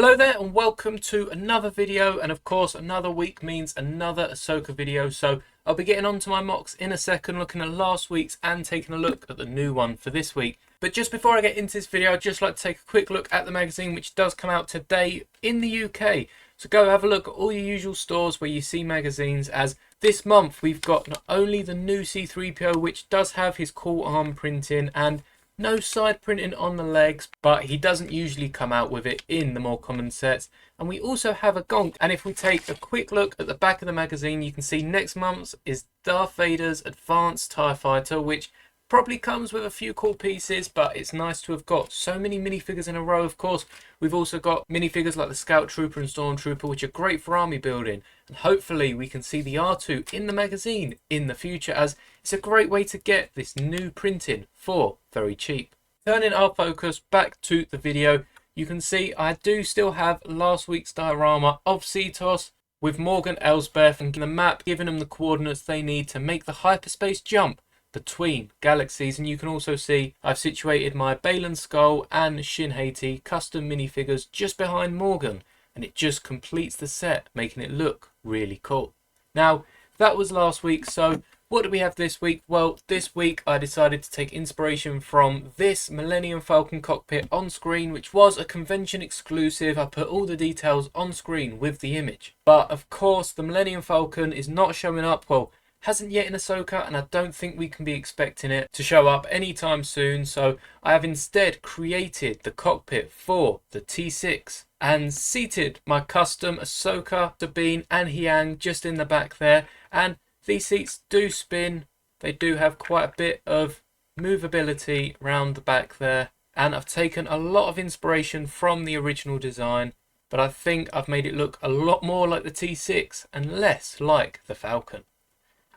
Hello there and welcome to another video, and of course another week means another Ahsoka video, so I'll be getting onto my mocks in a second, looking at last week's and taking a look at the new one for this week. But just before I get into this video, I'd just like to take a quick look at the magazine, which does come out today in the UK. So go have a look at all your usual stores where you see magazines, as this month we've got not only the new C-3PO, which does have his cool arm printing and no side printing on the legs, but he doesn't usually come out with it in the more common sets. And we also have a gonk, and if we take a quick look at the back of the magazine, you can see next month's is Darth Vader's Advanced TIE Fighter, which probably comes with a few cool pieces, but it's nice to have got so many minifigures in a row. Of course, we've also got minifigures like the Scout Trooper and Stormtrooper, which are great for army building. And hopefully we can see the R2 in the magazine in the future, as it's a great way to get this new printing for very cheap. Turning our focus back to the video, you can see I do still have last week's diorama of Cetos with Morgan Elsbeth and the map giving them the coordinates they need to make the hyperspace jump between galaxies. And you can also see I've situated my Baylan Skull and Shin Hati custom minifigures just behind Morgan, and it just completes the set, making it look really cool. Now that was last week, so what do we have this week? Well, this week I decided to take inspiration from this Millennium Falcon cockpit on screen, which was a convention exclusive. I put all the details on screen with the image, but of course the Millennium Falcon is not showing up, well, hasn't yet in Ahsoka, and I don't think we can be expecting it to show up anytime soon. So I have instead created the cockpit for the T-6 and seated my custom Ahsoka, Sabine and Hyang just in the back there. And these seats do spin, they do have quite a bit of movability around the back there, and I've taken a lot of inspiration from the original design, but I think I've made it look a lot more like the T-6 and less like the Falcon.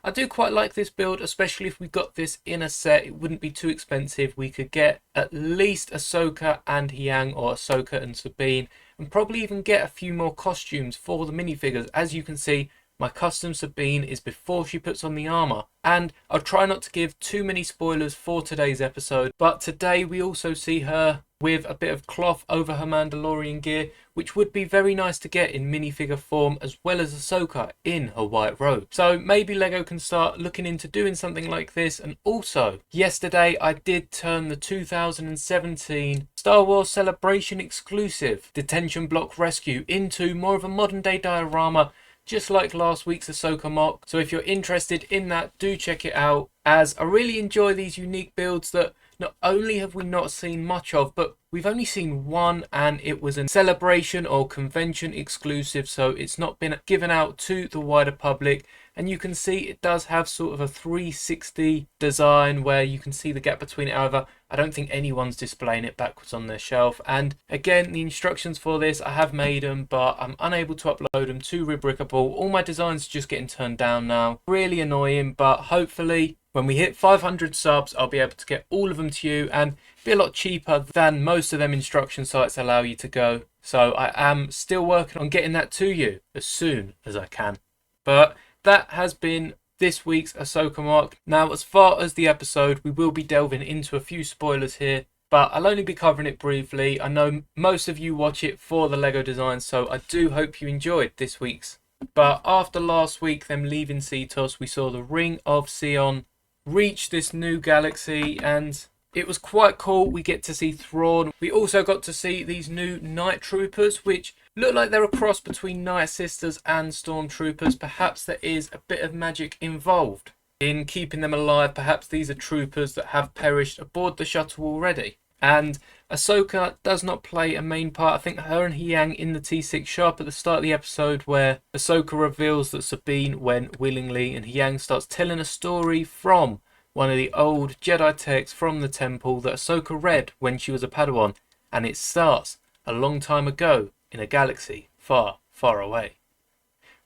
I do quite like this build, especially if we got this in a set. It wouldn't be too expensive. We could get at least Ahsoka and Hyang, or Ahsoka and Sabine, and probably even get a few more costumes for the minifigures. As you can see, my custom Sabine is before she puts on the armor, and I'll try not to give too many spoilers for today's episode, but today we also see her with a bit of cloth over her Mandalorian gear, which would be very nice to get in minifigure form, as well as Ahsoka in her white robe. So maybe Lego can start looking into doing something like this. And also, yesterday I did turn the 2017 Star Wars Celebration exclusive Detention Block Rescue into more of a modern day diorama, just like last week's Ahsoka mock. So if you're interested in that, do check it out, as I really enjoy these unique builds that not only have we not seen much of, but we've only seen one, and it was a celebration or convention exclusive, so it's not been given out to the wider public. And you can see it does have sort of a 360 design where you can see the gap between it. However, I don't think anyone's displaying it backwards on their shelf. And again, the instructions for this, I have made them, but I'm unable to upload them to Rebrickable. All my designs are just getting turned down now. Really annoying, but hopefully when we hit 500 subs, I'll be able to get all of them to you, and be a lot cheaper than most of them instruction sites allow you to go. So I am still working on getting that to you as soon as I can. But that has been this week's Ahsoka mock. Now, as far as the episode, we will be delving into a few spoilers here, but I'll only be covering it briefly. I know most of you watch it for the Lego design, so I do hope you enjoyed this week's. But after last week, them leaving Cetos, we saw the Ring of Sion reach this new galaxy, and it was quite cool. We get to see Thrawn. We also got to see these new Night Troopers, which look like they're a cross between Night Sisters and Stormtroopers. Perhaps there is a bit of magic involved in keeping them alive. Perhaps these are troopers that have perished aboard the shuttle already. And Ahsoka does not play a main part. I think her and Hyang in the T-6 show up at the start of the episode, where Ahsoka reveals that Sabine went willingly, and Hyang starts telling a story from one of the old Jedi texts from the temple that Ahsoka read when she was a Padawan. And it starts a long time ago in a galaxy far, far away.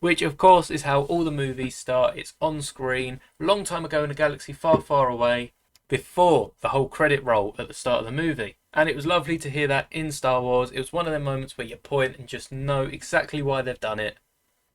Which of course is how all the movies start. It's on screen, a long time ago in a galaxy far, far away, before the whole credit roll at the start of the movie. And it was lovely to hear that in Star Wars. It was one of the moments where you point and just know exactly why they've done it.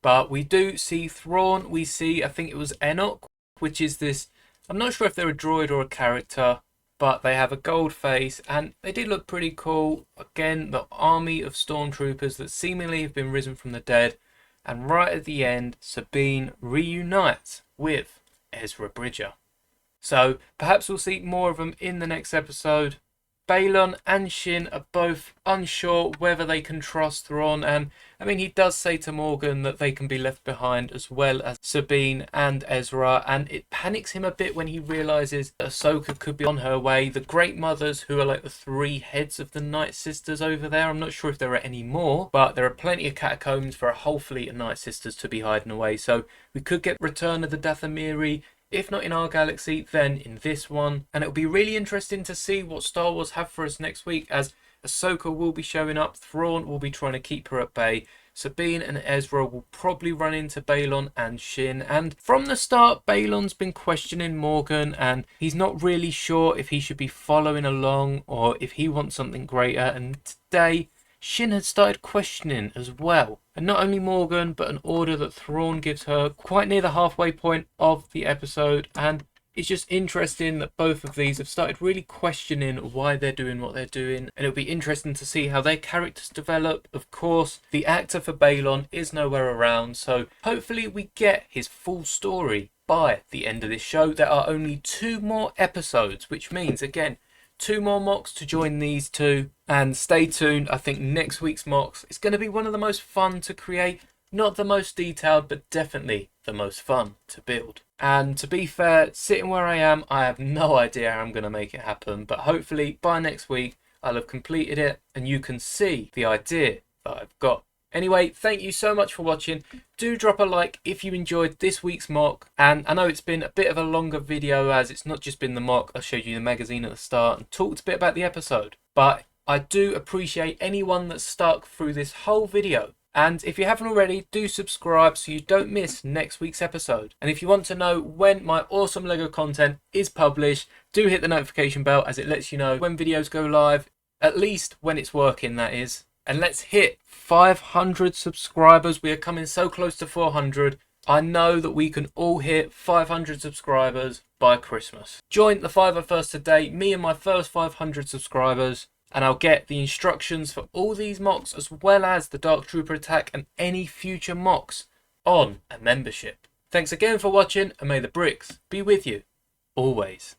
But we do see Thrawn. We see, I think it was Enoch, which is this, I'm not sure if they're a droid or a character, but they have a gold face and they did look pretty cool. Again, the army of stormtroopers that seemingly have been risen from the dead, and right at the end, Sabine reunites with Ezra Bridger. So perhaps we'll see more of them in the next episode. Balon and Shin are both unsure whether they can trust Thrawn, and I mean, he does say to Morgan that they can be left behind, as well as Sabine and Ezra, and it panics him a bit when he realises that Ahsoka could be on her way. The Great Mothers, who are like the three heads of the Night Sisters over there, I'm not sure if there are any more, but there are plenty of catacombs for a whole fleet of Night Sisters to be hiding away, so we could get Return of the Dathomiri. If not in our galaxy, then in this one. And it'll be really interesting to see what Star Wars have for us next week, as Ahsoka will be showing up, Thrawn will be trying to keep her at bay, Sabine and Ezra will probably run into Balon and Shin, and from the start Balon's been questioning Morgan and he's not really sure if he should be following along or if he wants something greater, and today Shin had started questioning as well. And not only Morgan, but an order that Thrawn gives her quite near the halfway point of the episode. And it's just interesting that both of these have started really questioning why they're doing what they're doing. And it'll be interesting to see how their characters develop. Of course, the actor for Balon is nowhere around, so hopefully we get his full story by the end of this show. There are only 2 more episodes, which means, again, 2 more MOCs to join these 2, and stay tuned. I think next week's MOCs is going to be one of the most fun to create, not the most detailed, but definitely the most fun to build. And to be fair, sitting where I am, I have no idea how I'm going to make it happen, but hopefully by next week I'll have completed it and you can see the idea that I've got. Anyway, thank you so much for watching. Do drop a like if you enjoyed this week's MOC. And I know it's been a bit of a longer video, as it's not just been the MOC. I showed you the magazine at the start and talked a bit about the episode. But I do appreciate anyone that's stuck through this whole video. And if you haven't already, do subscribe so you don't miss next week's episode. And if you want to know when my awesome LEGO content is published, do hit the notification bell, as it lets you know when videos go live, at least when it's working, that is. And let's hit 500 subscribers. We are coming so close to 400. I know that we can all hit 500 subscribers by Christmas. Join the 501st today, me and my first 500 subscribers, and I'll get the instructions for all these MOCs, as well as the Dark Trooper attack and any future MOCs, on a membership. Thanks again for watching, and may the bricks be with you always.